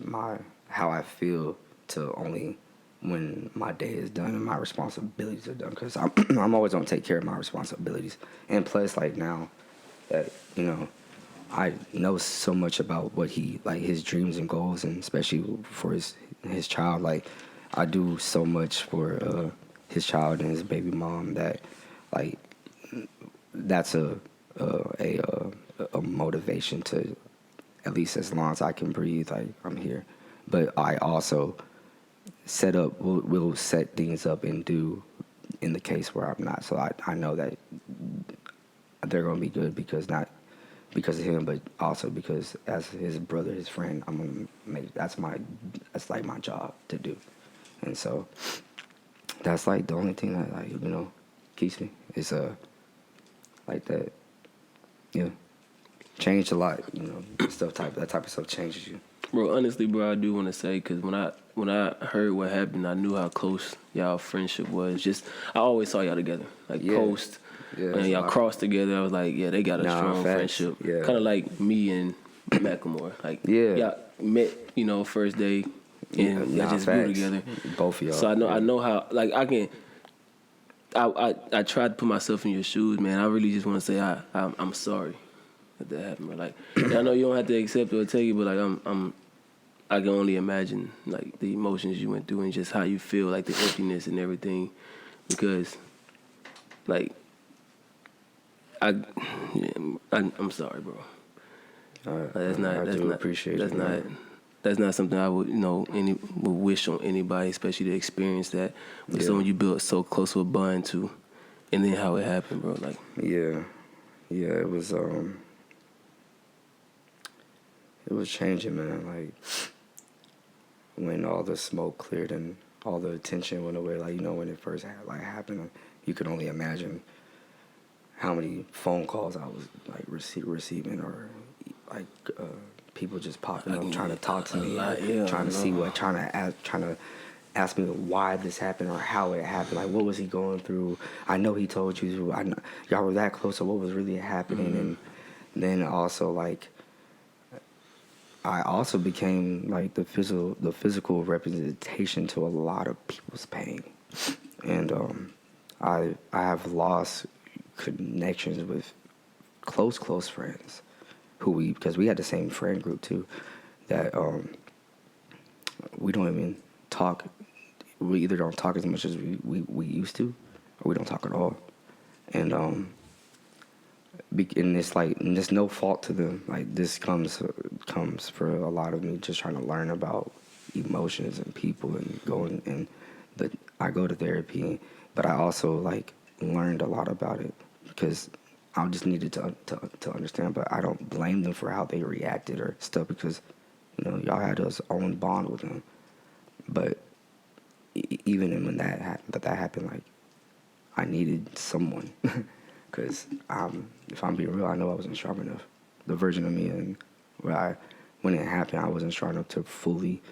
how I feel to only when my day is done and my responsibilities are done, because I'm always gonna take care of my responsibilities. And plus, like now that I know so much about what he like his dreams and goals, and especially for his child. Like I do so much for his child and his baby mom that like that's a motivation to, at least as long as I can breathe, like I'm here. But I also we'll set things up and do in the case where I'm not. So I know that they're gonna be good not because of him, but also because as his brother, his friend, I'm gonna make that's like my job to do. And so that's like the only thing that like keeps me is like that. Yeah, changed a lot. That type of stuff changes you. Bro, honestly, bro, I do want to say, because when I heard what happened, I knew how close y'all friendship was. Just I always saw y'all together, like post, and y'all crossed together. I was like, yeah, they got a strong friendship. Yeah. Kind of like me and Macklemore. Like y'all met, first day, and y'all just grew together. Both of y'all. So I know how. Like I tried to put myself in your shoes, man. I really just want to say I'm sorry that happened, bro. Like I know you don't have to accept it or take it, but like I can only imagine like the emotions you went through and just how you feel, like the emptiness and everything, because like I'm sorry, bro. Appreciate it. That's not something I would would wish on anybody, especially to experience that with someone you built so close of a bond to, and then how it happened, bro. Like it was changing, man. Like when all the smoke cleared and all the attention went away, like when it first happened, you could only imagine how many phone calls I was like receiving, or like people just popping up trying to talk to me, trying to ask me why this happened or how it happened, like what was he going through. I know he told you, I know y'all were that close, so what was really happening. And then also like I also became like the physical representation to a lot of people's pain, and I have lost connections with close friends because we had the same friend group too, that we don't even talk. We either don't talk as much as we used to, or we don't talk at all, and there's no fault to them. Like this comes for a lot of me just trying to learn about emotions and people and but I go to therapy, but I also like learned a lot about it because I just needed to understand. But I don't blame them for how they reacted or stuff, because y'all had us own bond with them. But even when that happened, like I needed someone. Because if I'm being real, I know I wasn't strong enough. The version of me and when it happened, I wasn't strong enough to fully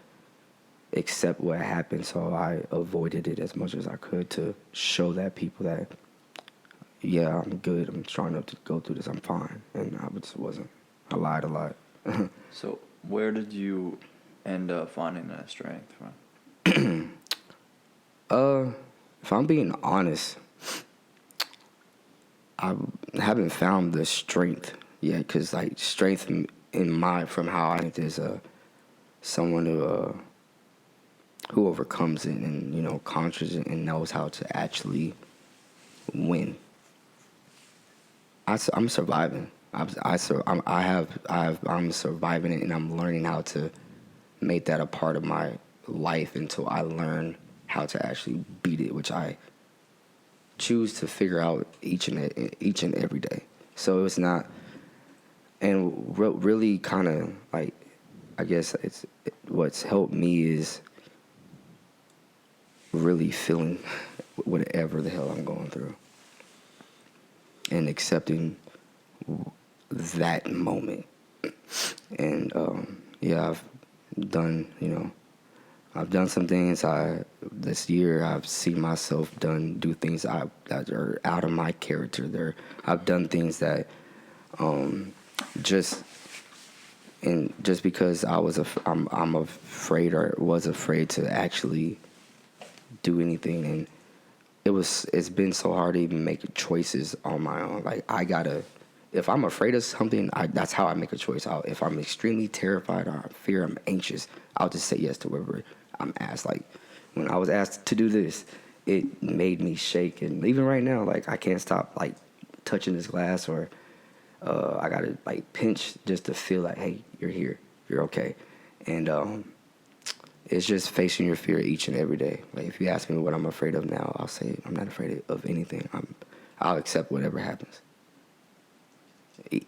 accept what happened. So I avoided it as much as I could to show that people that, yeah, I'm good. I'm strong enough to go through this. I'm fine. And I just wasn't. I lied a lot. So where did you end up finding that strength from? If I'm being honest, I haven't found the strength yet, because like strength from how I think there's someone who overcomes it and conquers it and knows how to actually win. I'm surviving. I'm surviving it, and I'm learning how to make that a part of my life until I learn how to actually beat it, which I choose to figure out each and every day. So it's not, and really kind of like, I guess what's helped me is really feeling whatever the hell I'm going through and accepting that moment. And I've done some things. This year I've seen myself do things that are out of my character. I've done things that just because I'm afraid or was afraid to actually do anything, and it's been so hard to even make choices on my own. Like if I'm afraid of something, that's how I make a choice. If I'm extremely terrified or I'm anxious, I'll just say yes to whatever I'm asked. Like when I was asked to do this, it made me shake. And even right now, like I can't stop like touching this glass, or I gotta like pinch just to feel like, hey, you're here, you're okay. And it's just facing your fear each and every day. Like if you ask me what I'm afraid of now, I'll say I'm not afraid of anything. I'll accept whatever happens.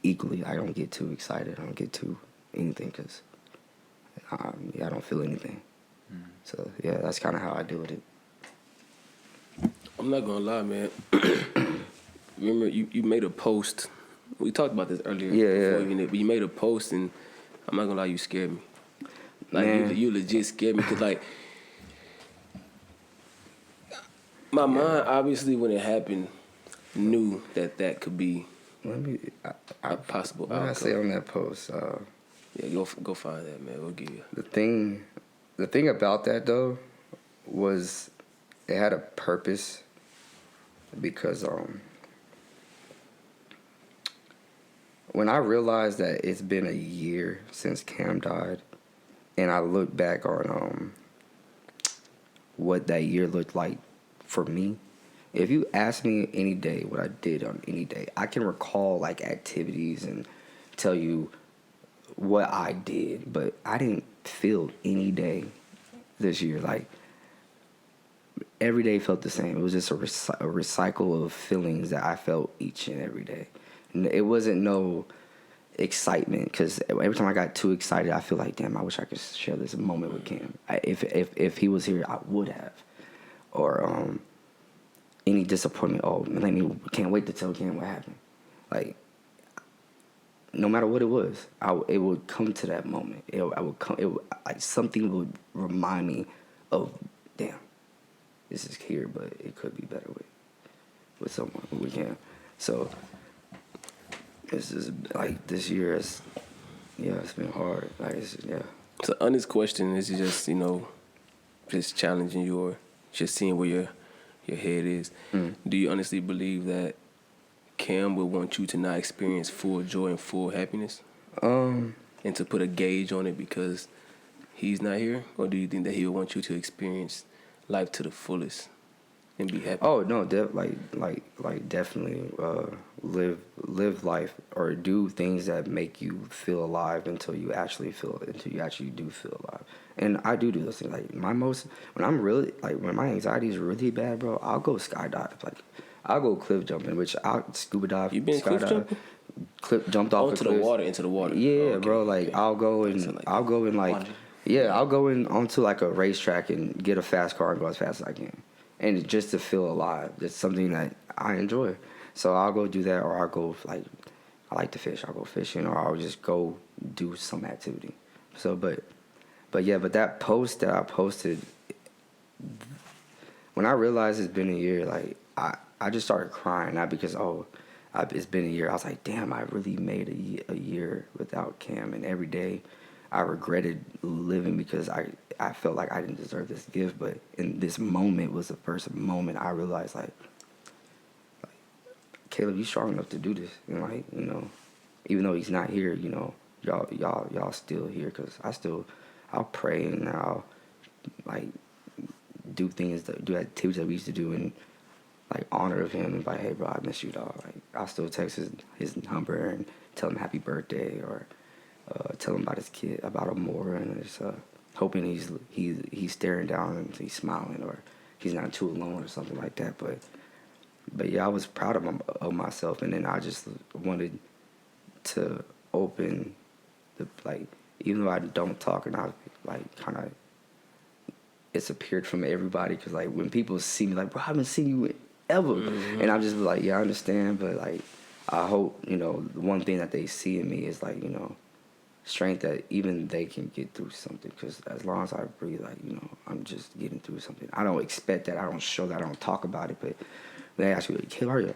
Equally, I don't get too excited. I don't get too anything because I don't feel anything. So yeah, that's kind of how I deal with it. I'm not gonna lie, man. Remember, you made a post. We talked about this earlier. Yeah. But you made a post, and I'm not gonna lie, you scared me. Like you legit scared me, because like my mind, obviously, when it happened, knew that could be a possible outcome. What did I say on that post? Yeah, go find that, man. We'll give you. The thing about that though was it had a purpose, because when I realized that it's been a year since Cam died, and I look back on what that year looked like for me. If you ask me any day what I did on any day, I can recall like activities and tell you what I did, but I didn't feel any day this year. Like every day felt the same. It was just a recycle of feelings that I felt each and every day. And it wasn't no excitement, because every time I got too excited, I feel like, damn, I wish I could share this moment with Cam. If he was here, I would have. Or any disappointment. Oh, man, can't wait to tell Cam what happened. Like, no matter what it was, it would come to that moment. Like something would remind me of, damn, this is here, but it could be better with someone who we can. So it's just like this year it's been hard. Like it's an honest question. Is just just challenging you, or just seeing where your head is. Do you honestly believe that Cam would want you to not experience full joy and full happiness? And to put a gauge on it because he's not here? Or do you think that he would want you to experience life to the fullest and be happy? Oh no, definitely live life, or do things that make you feel alive until you actually do feel alive. And I do those things. Like when my anxiety is really bad, bro, I'll go skydive. Like I'll go cliff jumping, which I'll scuba dive. You been cliff jumping? Jumped off into the water. Yeah, okay. bro. Like I'll go and I'll go onto like a racetrack and get a fast car and go as fast as I can, and just to feel alive. That's something that I enjoy. So I'll go do that, or I'll go I like to fish. I'll go fishing, or I'll just go do some activity. So, but that post that I posted, when I realized it's been a year, like I just started crying, not because it's been a year. I was like, damn, I really made a year without Cam, and every day I regretted living because I felt like I didn't deserve this gift. But in this moment was the first moment I realized, like Caleb, you strong enough to do this, and like, you know, even though he's not here, you know, y'all still here, because I'll pray and I'll like do activities that we used to do and like honor of him, and like, hey bro, I miss you, dog. Like I'll still text his number and tell him happy birthday, or tell him about his kid, about Amora, and just hoping he's staring down and he's smiling, or he's not too alone or something like that. But yeah, I was proud of myself, and then I just wanted to open even though I don't talk, and I like kind of it's appeared from everybody, because like when people see me, like, bro, I haven't seen you ever, and I'm just like, yeah, I understand, but like I hope, you know, the one thing that they see in me is like, you know, strength, that even they can get through something, because as long as I breathe, like, you know, I'm just getting through something. I don't expect that, I don't show that, I don't talk about it, but they ask me, like, "Kid, are you?"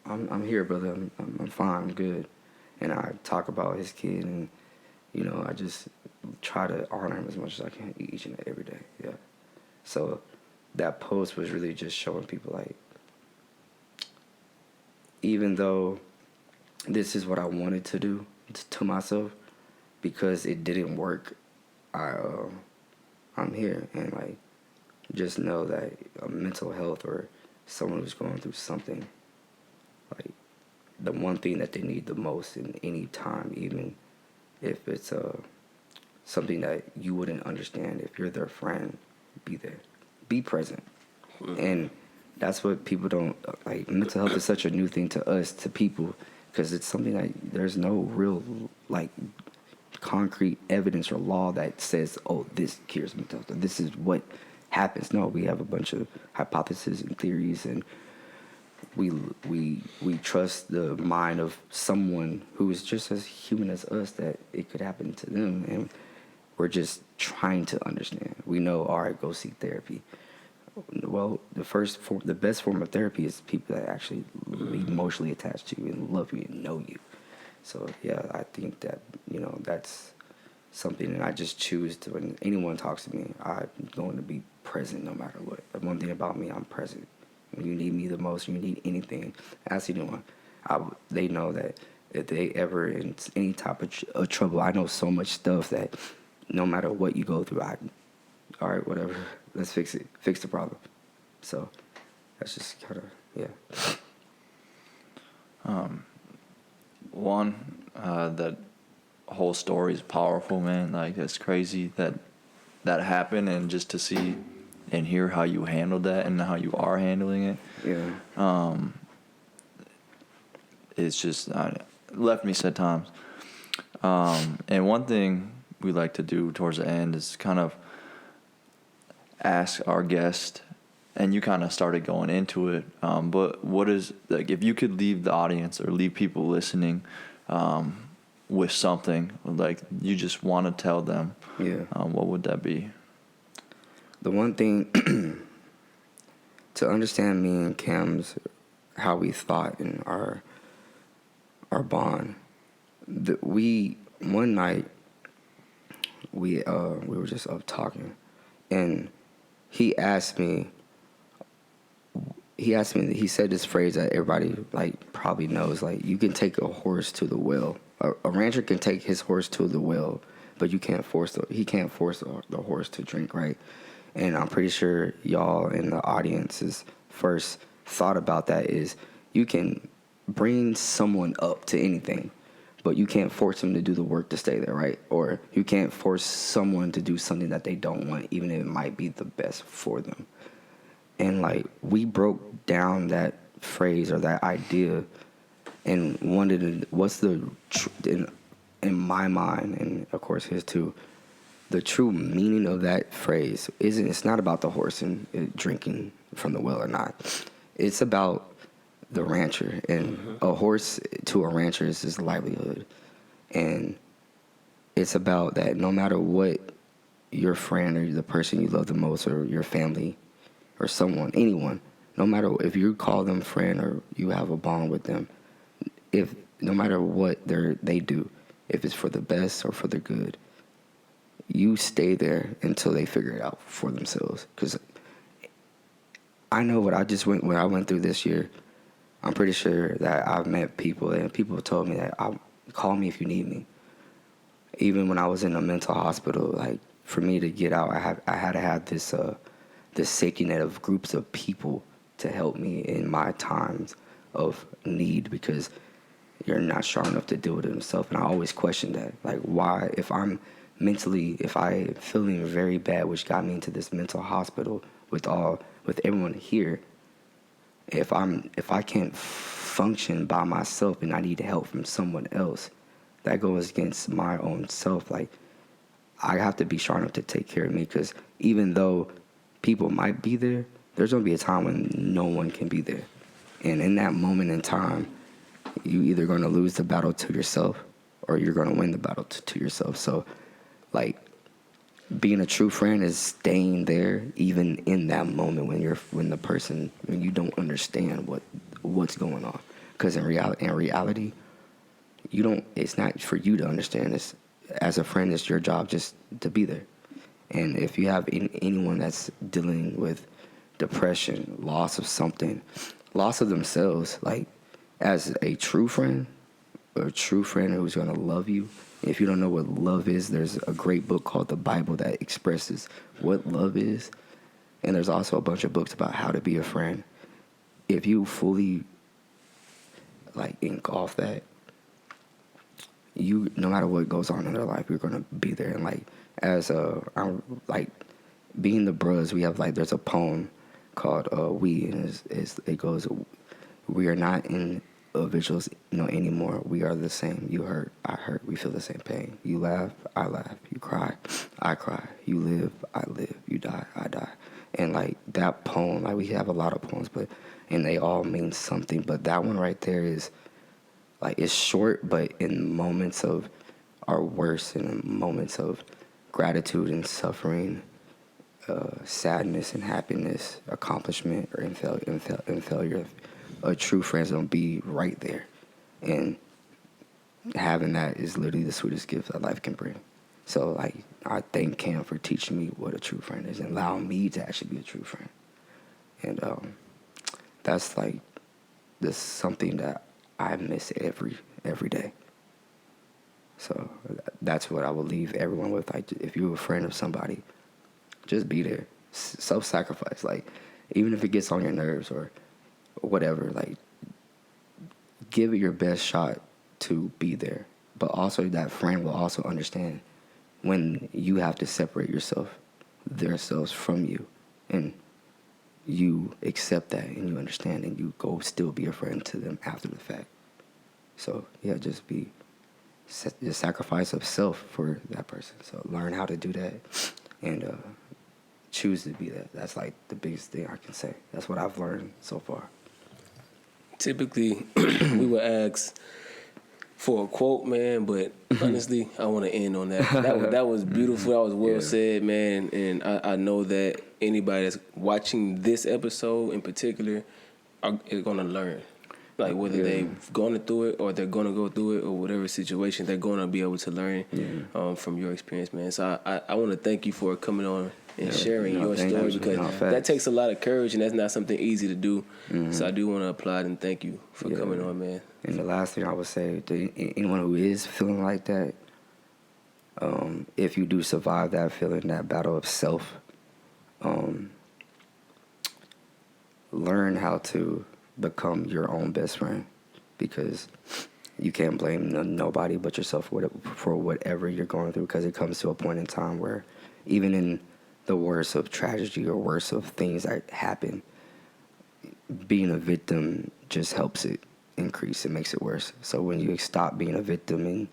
I'm here, brother. I'm fine. I'm good. And I talk about his kid, and you know, I just try to honor him as much as I can each and every day. Yeah. So that post was really just showing people, like, even though this is what I wanted to do to myself, because it didn't work, I'm here, and like, just know that mental health, or someone who's going through something, like, the one thing that they need the most in any time, even if it's something that you wouldn't understand, if you're their friend, be there, be present. And that's what people don't like. Mental health is such a new thing to us, to people, because it's something that there's no real like concrete evidence or law that says, oh, this cures mental health, or this is what happens. No, we have a bunch of hypotheses and theories, and we trust the mind of someone who is just as human as us, that it could happen to them, and we're just trying to understand. We know, all right, go seek therapy. Well, the best form of therapy is people that actually be emotionally attached to you and love you and know you. So yeah, I think that, you know, that's something, and I just choose to, when anyone talks to me, I'm going to be present no matter what. The one thing about me, I'm present. When you need me the most, you need anything, ask anyone. They know that if they ever in any type of trouble, I know so much stuff that no matter what you go through, all right, whatever, let's fix it, fix the problem. So that's just kind of, yeah. That whole story is powerful, man. Like, it's crazy that happened, and just to see and hear how you handled that and how you are handling it. Yeah. It's just left me sad times. And one thing we like to do towards the end is kind of ask our guest, and you kind of started going into it, but what is, like, if you could leave the audience or leave people listening with something, like, you just want to tell them, what would that be? The one thing to understand me and Cam's, how we thought in our bond, one night we were just up talking, and he said this phrase that everybody like probably knows, like, you can take a horse to the well. A rancher can take his horse to the well, but he can't force the horse to drink, right? And I'm pretty sure y'all in the audience's first thought about that is, you can bring someone up to anything, but you can't force them to do the work to stay there, right? Or you can't force someone to do something that they don't want, even if it might be the best for them. And like, we broke down that phrase or that idea, and wanted what's the in my mind, and of course his too, the true meaning of that phrase it's not about the horse and it drinking from the well or not. It's about the rancher, and a horse to a rancher is his livelihood, and it's about that. No matter what your friend or the person you love the most, or your family, or someone, anyone, no matter if you call them friend or you have a bond with them, if no matter what they do, if it's for the best or for the good, you stay there until they figure it out for themselves. Because I know what I went through this year. I'm pretty sure that I've met people, and people told me that call me if you need me. Even when I was in a mental hospital, like, for me to get out, I had to have this safety net of groups of people to help me in my times of need, because you're not strong enough to deal with it yourself. And I always question that, like, why, if I'm feeling very bad, which got me into this mental hospital with everyone here, if I can't function by myself and I need help from someone else, that goes against my own self. Like, I have to be strong enough to take care of me, because even though people might be there, there's going to be a time when no one can be there. And in that moment in time, you either going to lose the battle to yourself or you're going to win the battle to yourself. So, like, being a true friend is staying there even in that moment when you don't understand what's going on. Because in reality, it's not for you to understand. It's, as a friend, it's your job just to be there. And if you have anyone that's dealing with depression, loss of something, loss of themselves, like, as a true friend who's going to love you, if you don't know what love is, there's a great book called the Bible that expresses what love is. And there's also a bunch of books about how to be a friend. If you fully, like, engulf that, no matter what goes on in their life, you're going to be there. And, like, I'm, like, being the bros, we have, like, there's a poem called We, and it goes, we are not individuals, anymore. We are the same. You hurt, I hurt. We feel the same pain. You laugh, I laugh. You cry, I cry. You live, I live. You die, I die. And, like, that poem, like, we have a lot of poems, and they all mean something. But that one right there is, like, it's short, but in moments of our worst, in moments of gratitude and suffering, sadness and happiness, accomplishment or in failure, a true friend's gonna be right there. And having that is literally the sweetest gift that life can bring. So, like, I thank Cam for teaching me what a true friend is and allowing me to actually be a true friend. And that's, like, this something that I miss every day. So that's what I will leave everyone with. Like, if you're a friend of somebody, just be there. Self-sacrifice. Like, even if it gets on your nerves or whatever, like, give it your best shot to be there. But also, that friend will also understand when you have to separate themselves from you, and you accept that and you understand, and you go still be a friend to them after the fact. So, yeah, just be the sacrifice of self for that person. So learn how to do that and choose to be that. That's, like, the biggest thing I can say. That's what I've learned so far. Typically, we would ask for a quote, man, but honestly, I want to end on that. That was beautiful. That was well said, man. And I know that anybody that's watching this episode in particular is going to learn. Like, whether they've gone through it or they're going to go through it or whatever situation, they're going to be able to learn from your experience, man. So I want to thank you for coming on and sharing your story, because that takes a lot of courage, and that's not something easy to do. So I do want to applaud and thank you for coming on, man. And the last thing I would say to anyone who is feeling like that, if you do survive that feeling, that battle of self, learn how to become your own best friend, because you can't blame nobody but yourself for whatever you're going through, because it comes to a point in time where even in the worst of tragedy or worst of things that happen, being a victim just helps it increase. It makes it worse. So when you stop being a victim and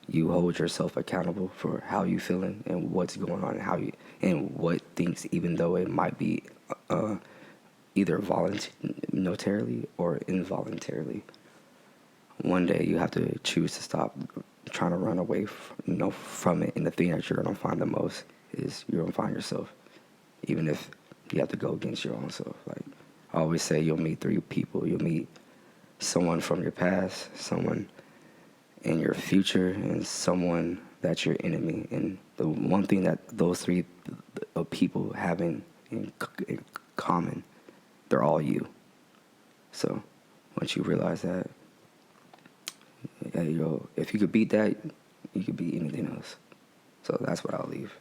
you hold yourself accountable for how you feeling and what's going on and and what things, even though it might be either voluntarily or involuntarily. One day you have to choose to stop trying to run away from it, and the thing that you're going to find the most is you're going to find yourself, even if you have to go against your own self. Like I always say, you'll meet 3 people. You'll meet someone from your past, someone in your future, and someone that's your enemy. And the one thing that those 3 people have in common, they're all you. So once you realize that, if you could beat that, you could beat anything else. So that's what I'll leave.